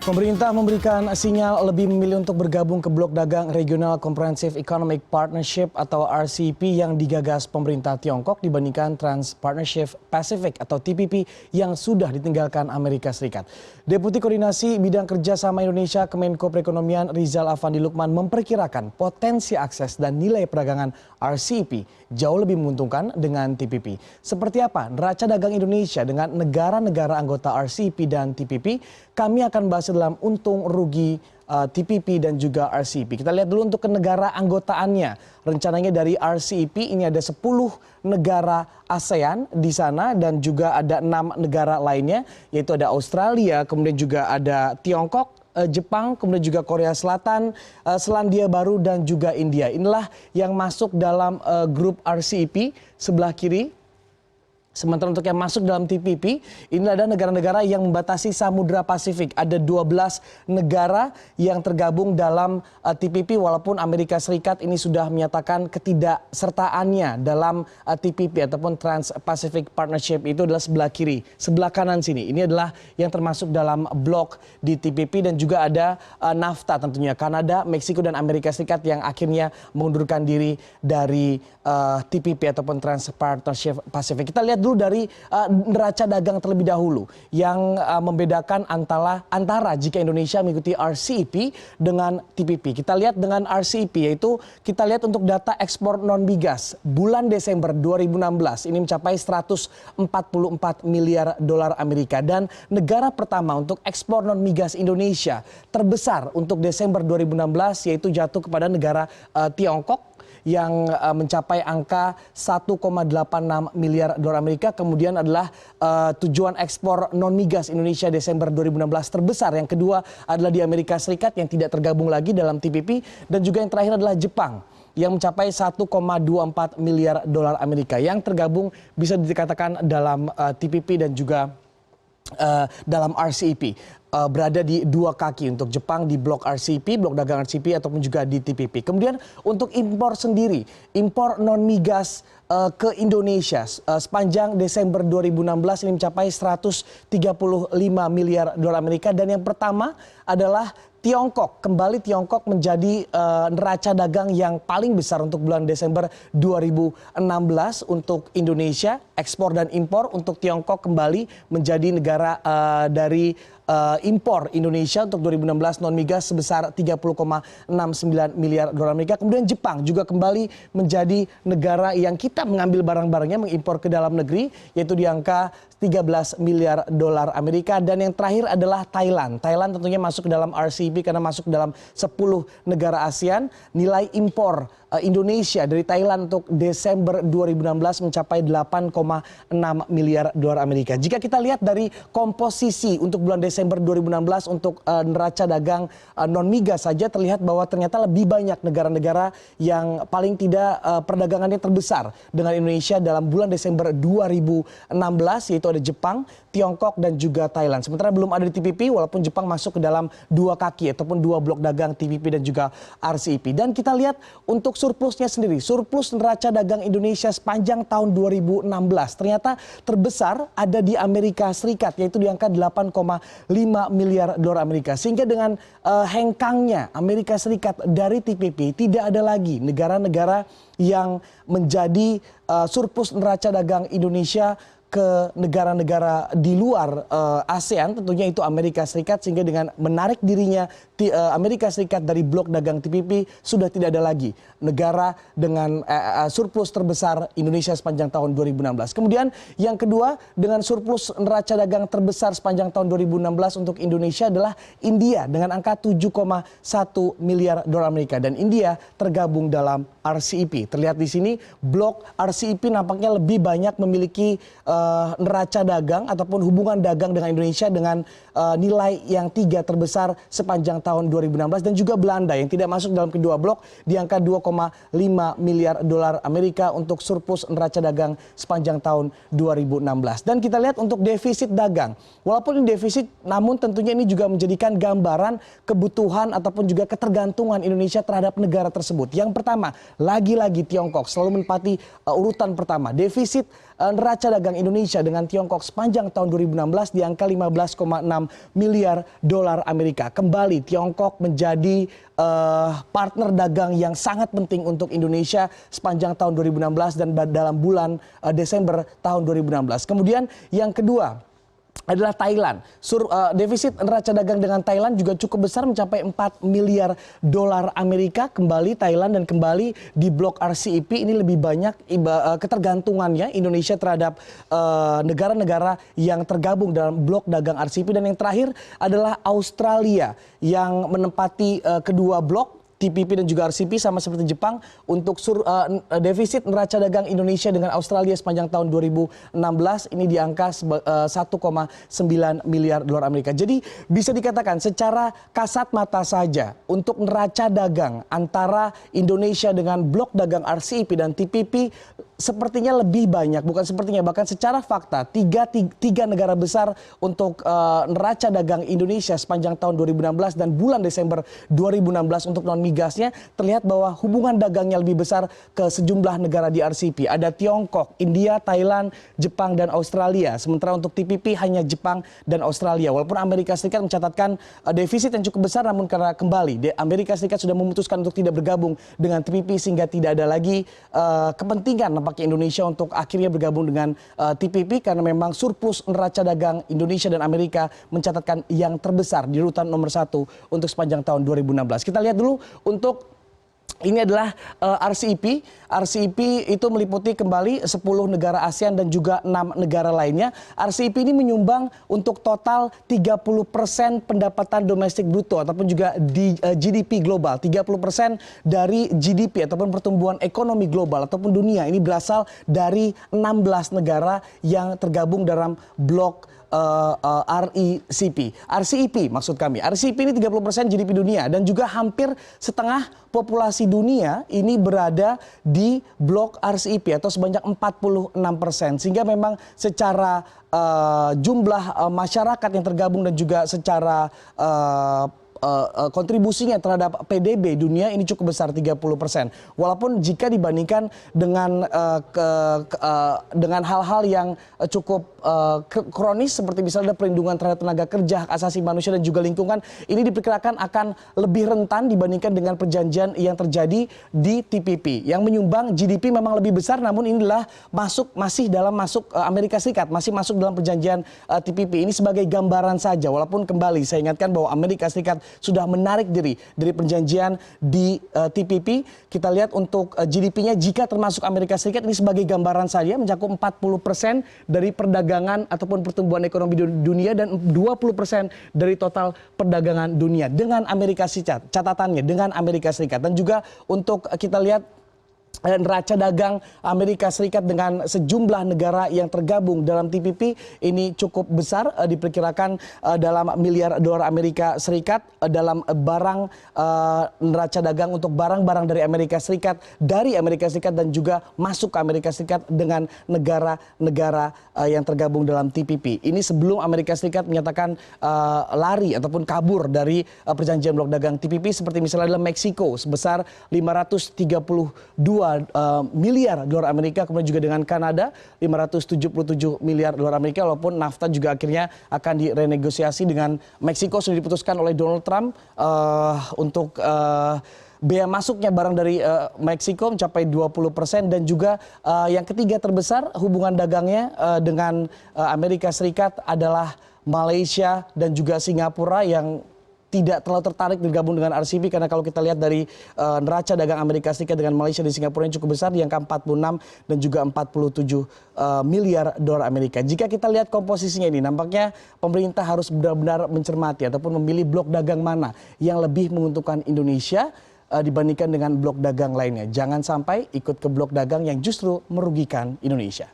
Pemerintah memberikan sinyal lebih memilih untuk bergabung ke Blok Dagang Regional Comprehensive Economic Partnership atau RCEP yang digagas pemerintah Tiongkok dibandingkan Trans-Partnership Pacific atau TPP yang sudah ditinggalkan Amerika Serikat. Deputi Koordinasi Bidang Kerjasama Indonesia Kemenko Perekonomian Rizal Afandi Lukman memperkirakan potensi akses dan nilai perdagangan RCEP jauh lebih menguntungkan dengan TPP. Seperti apa neraca dagang Indonesia dengan negara-negara anggota RCEP dan TPP? Kami akan bahas dalam untung rugi TPP dan juga RCEP. Kita lihat dulu untuk ke negara anggotaannya. Rencananya dari RCEP ini ada 10 negara ASEAN di sana dan juga ada 6 negara lainnya, yaitu ada Australia, kemudian juga ada Tiongkok, Jepang, kemudian juga Korea Selatan, Selandia Baru dan juga India. Inilah yang masuk dalam grup RCEP sebelah kiri. Sementara untuk yang masuk dalam TPP, ini ada negara-negara yang membatasi Samudra Pasifik. Ada 12 negara yang tergabung dalam TPP walaupun Amerika Serikat ini sudah menyatakan ketidaksertaannya dalam TPP ataupun Trans-Pacific Partnership. Itu adalah sebelah kiri. Sebelah kanan sini, ini adalah yang termasuk dalam blok di TPP dan juga ada NAFTA tentunya. Kanada, Meksiko dan Amerika Serikat yang akhirnya mengundurkan diri dari TPP ataupun Trans-Partnership Pacific. Kita lihat dulu dari neraca dagang terlebih dahulu yang membedakan antara jika Indonesia mengikuti RCEP dengan TPP. Kita lihat dengan RCEP yaitu kita lihat untuk data ekspor non migas bulan Desember 2016 ini mencapai 144 miliar dolar Amerika dan negara pertama untuk ekspor non migas Indonesia terbesar untuk Desember 2016 yaitu jatuh kepada negara Tiongkok yang mencapai angka 1,86 miliar dolar Amerika. Kemudian adalah tujuan ekspor non migas Indonesia Desember 2016 terbesar. Yang kedua adalah di Amerika Serikat yang tidak tergabung lagi dalam TPP. Dan juga yang terakhir adalah Jepang yang mencapai 1,24 miliar dolar Amerika. Yang tergabung bisa dikatakan dalam TPP dan juga dalam RCEP. Berada di dua kaki untuk Jepang di blok RCEP, blok dagang RCEP ataupun juga di TPP. Kemudian untuk impor sendiri, impor non migas ke Indonesia sepanjang Desember 2016 ini mencapai 135 miliar dolar Amerika dan yang pertama adalah Tiongkok. Kembali Tiongkok menjadi neraca dagang yang paling besar untuk bulan Desember 2016 untuk Indonesia. Ekspor dan impor untuk Tiongkok kembali menjadi negara dari impor Indonesia untuk 2016 non migas sebesar 30,69 miliar dolar Amerika. Kemudian Jepang juga kembali menjadi negara yang kita mengambil barang-barangnya mengimpor ke dalam negeri yaitu di angka 13 miliar dolar Amerika dan yang terakhir adalah Thailand. Thailand tentunya masuk ke dalam RCEP karena masuk dalam 10 negara ASEAN. Nilai impor Indonesia dari Thailand untuk Desember 2016 mencapai 8,6 miliar dolar Amerika. Jika kita lihat dari komposisi untuk bulan Desember 2016 untuk neraca dagang non migas saja terlihat bahwa ternyata lebih banyak negara-negara yang paling tidak perdagangannya terbesar dengan Indonesia dalam bulan Desember 2016 yaitu ada Jepang, Tiongkok dan juga Thailand. Sementara belum ada di TPP walaupun Jepang masuk ke dalam dua kaki ataupun dua blok dagang TPP dan juga RCEP. Dan kita lihat untuk surplusnya sendiri, surplus neraca dagang Indonesia sepanjang tahun 2016 ternyata terbesar ada di Amerika Serikat yaitu di angka 8,5 miliar dolar Amerika. Sehingga dengan hengkangnya Amerika Serikat dari TPP tidak ada lagi negara-negara yang menjadi surplus neraca dagang Indonesia ke negara-negara di luar ASEAN tentunya itu Amerika Serikat sehingga dengan menarik dirinya Amerika Serikat dari blok dagang TPP sudah tidak ada lagi negara dengan surplus terbesar Indonesia sepanjang tahun 2016. Kemudian yang kedua dengan surplus neraca dagang terbesar sepanjang tahun 2016 untuk Indonesia adalah India dengan angka 7,1 miliar dolar Amerika dan India tergabung dalam RCEP. Terlihat di sini blok RCEP nampaknya lebih banyak memiliki neraca dagang ataupun hubungan dagang dengan Indonesia dengan nilai yang 3 terbesar sepanjang tahun 2016 dan juga Belanda yang tidak masuk dalam kedua blok di angka 2,5 miliar dolar Amerika untuk surplus neraca dagang sepanjang tahun 2016. Dan kita lihat untuk defisit dagang. Walaupun ini defisit namun tentunya ini juga menjadikan gambaran kebutuhan ataupun juga ketergantungan Indonesia terhadap negara tersebut. Yang pertama, lagi-lagi Tiongkok selalu menempati urutan pertama. Defisit neraca dagang Indonesia Indonesia dengan Tiongkok sepanjang tahun 2016 di angka 15,6 miliar dolar Amerika. Kembali Tiongkok menjadi partner dagang yang sangat penting untuk Indonesia sepanjang tahun 2016 dan dalam bulan Desember tahun 2016. Kemudian yang kedua adalah Thailand. Defisit neraca dagang dengan Thailand juga cukup besar, mencapai 4 miliar dolar Amerika. Kembali Thailand dan kembali di blok RCEP ini lebih banyak ketergantungannya Indonesia terhadap negara-negara yang tergabung dalam blok dagang RCEP. Dan yang terakhir adalah Australia yang menempati kedua blok TPP dan juga RCEP, sama seperti Jepang untuk defisit neraca dagang Indonesia dengan Australia sepanjang tahun 2016 ini di angka 1,9 miliar dolar Amerika. Jadi bisa dikatakan secara kasat mata saja untuk neraca dagang antara Indonesia dengan blok dagang RCEP dan TPP sepertinya lebih banyak, bukan sepertinya, bahkan secara fakta tiga negara besar untuk neraca dagang Indonesia sepanjang tahun 2016 dan bulan Desember 2016 untuk non migasnya, terlihat bahwa hubungan dagangnya lebih besar ke sejumlah negara di RCEP. Ada Tiongkok, India, Thailand, Jepang, dan Australia. Sementara untuk TPP hanya Jepang dan Australia. Walaupun Amerika Serikat mencatatkan defisit yang cukup besar, namun karena kembali Amerika Serikat sudah memutuskan untuk tidak bergabung dengan TPP sehingga tidak ada lagi kepentingan nampaknya Indonesia untuk akhirnya bergabung dengan TPP karena memang surplus neraca dagang Indonesia dan Amerika mencatatkan yang terbesar di urutan nomor 1 untuk sepanjang tahun 2016. Kita lihat dulu untuk ini adalah RCEP. RCEP itu meliputi kembali 10 negara ASEAN dan juga 6 negara lainnya. RCEP ini menyumbang untuk total 30% pendapatan domestik bruto ataupun juga di GDP global. 30% dari GDP ataupun pertumbuhan ekonomi global ataupun dunia ini berasal dari 16 negara yang tergabung dalam blok RCEP maksud kami. RCEP ini 30% GDP dunia dan juga hampir setengah populasi dunia ini berada di blok RCEP atau sebanyak 46%. Sehingga memang secara jumlah masyarakat yang tergabung dan juga secara kontribusinya terhadap PDB dunia ini cukup besar 30%. Walaupun jika dibandingkan dengan hal-hal yang cukup kronis seperti misalnya perlindungan terhadap tenaga kerja, hak asasi manusia dan juga lingkungan, ini diperkirakan akan lebih rentan dibandingkan dengan perjanjian yang terjadi di TPP yang menyumbang GDP memang lebih besar, namun inilah masih dalam Amerika Serikat, masih masuk dalam perjanjian TPP. Ini sebagai gambaran saja, walaupun kembali saya ingatkan bahwa Amerika Serikat sudah menarik diri dari perjanjian di TPP. Kita lihat untuk GDP-nya jika termasuk Amerika Serikat ini sebagai gambaran saja mencakup 40% dari perdagangan ataupun pertumbuhan ekonomi dunia dan 20% dari total perdagangan dunia dengan Amerika Serikat. Catatannya dengan Amerika Serikat. Dan juga untuk kita lihat neraca dagang Amerika Serikat dengan sejumlah negara yang tergabung dalam TPP ini cukup besar, diperkirakan dalam miliar dolar Amerika Serikat dalam barang neraca dagang untuk barang-barang dari Amerika Serikat dan juga masuk ke Amerika Serikat dengan negara-negara yang tergabung dalam TPP. Ini sebelum Amerika Serikat menyatakan lari ataupun kabur dari perjanjian blok dagang TPP, seperti misalnya adalah Meksiko sebesar 532 miliar dolar Amerika, kemudian juga dengan Kanada 577 miliar dolar Amerika, walaupun NAFTA juga akhirnya akan direnegosiasi dengan Meksiko, sudah diputuskan oleh Donald Trump untuk bea masuknya barang dari Meksiko mencapai 20% dan juga yang ketiga terbesar hubungan dagangnya dengan Amerika Serikat adalah Malaysia dan juga Singapura yang tidak terlalu tertarik bergabung dengan RCEP karena kalau kita lihat dari neraca dagang Amerika Serikat dengan Malaysia dan Singapura yang cukup besar di angka 46 dan juga 47 miliar dolar Amerika. Jika kita lihat komposisinya ini nampaknya pemerintah harus benar-benar mencermati ataupun memilih blok dagang mana yang lebih menguntungkan Indonesia dibandingkan dengan blok dagang lainnya. Jangan sampai ikut ke blok dagang yang justru merugikan Indonesia.